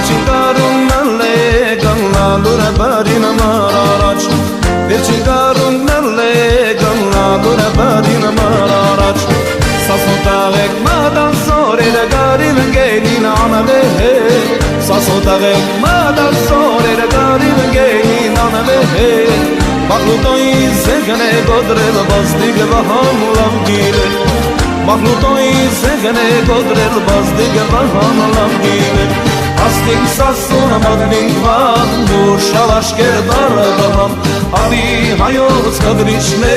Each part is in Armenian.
Վերջին կարունն է գանլալուր բարին ամար առաջ Վերջին կարունն է գանլալուր բարին ամար առաջ Սասոտաղեք մադան սորերը գարին ընգենին անավե Սասոտաղեք մադան սորերը գարին ընգենին անավե Մախլուտոյի զեգն է գոդրել բազդիգը վահան լավ գիրել Մախլուտոյի զեգն է գոդրել բազդիգը վահան լավ գիրել Աստիկ սասունը մադնինք վան դուր շալաշկեր դարադահան Ալի հայոց կդրիչն է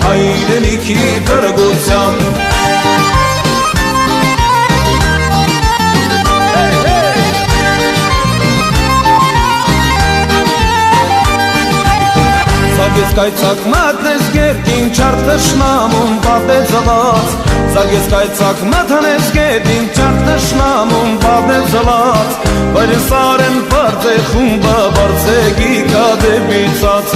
հայրենիքի դրգության Զագես կայցակ մատնես գերդին չարտաշնամում պատեծված Զագես կայցակ մատնես գերդին չարտաշնամում պատեծված Վայրին սարեն պարծ է խումբը բարձ է գիկա դեպիցած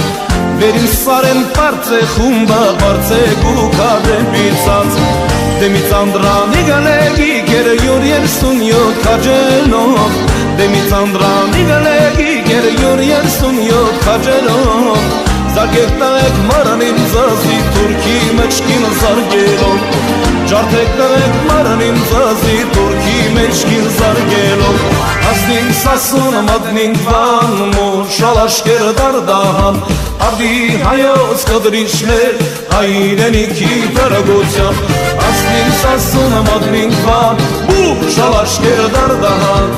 Վերին սարեն պարծ է խումբը բարձ է գուկա դեպիցած Դեմից անդրանի գալե գիկերը յուր երսուն յոտ կաջենով Դեմից անդրանի գալե գիկերը յուր երսուն յոտ կաջենով Զարգեք տաղեք մարանին զազի թուրքի մեջքին զարգելով Ջարդեք տաղեք մարանին զազի թուրքի մեջքին զարգելով Աստին սասուն մատնին վան մոր շալաշկեր դարդահան Արդի հայոց կդրիչներ հայրենիքի դրգության Աստին սասուն մատնին վան մոր շալաշկեր դարդահան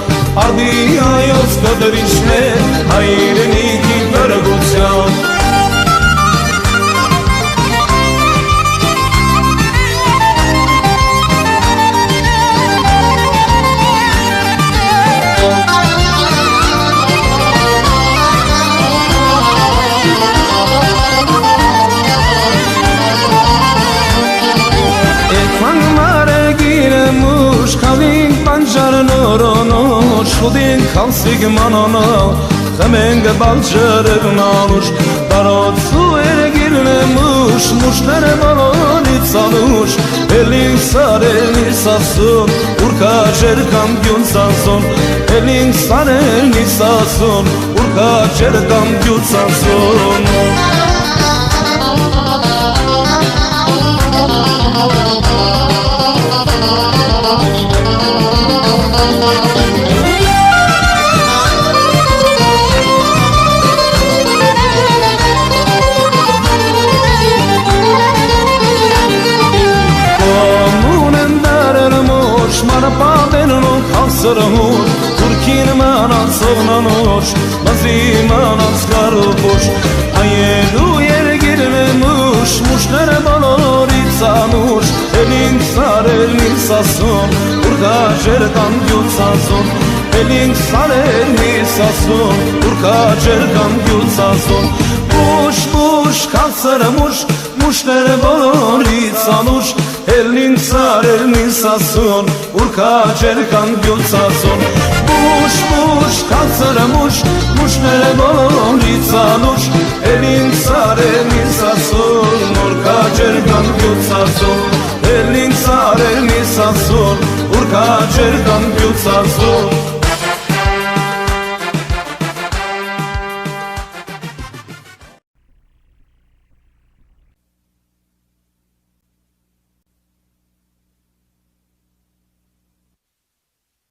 Արդի հայոց կդրիչներ հայրենիքի դրգության Kavin pancarın oranış Şudin kalsig manana Xemenge balçarın alış Darot su ergirlemiş Muştere baloni çalış Elin sar elin sasun Urka cerkan gün sasun Elin sar elin sasun Urka cerkan gün sasun Սրհուր, թուրքին մանած ողնանոչ, մազի մանած կարոպոչ, հայելու երգիրն է մուշ, մուշները բոլորից անուշ, էլինք սարելին սասուն, ուրգա ջերկան գյուծասուն, էլինք սարելին սասուն, ուրգա ջերկան գյուծասուն, մուշ, մուշ, կացրը մուշ, մուշները բոլորից անուշ, Elin sar elin sasun Urka cerkan gülsasun Muş muş kalsırmış Muş nere bolitsanuş Elin sar elin sasun Urka cerkan gülsasun Elin sar elin sasun Urka cerkan gülsasun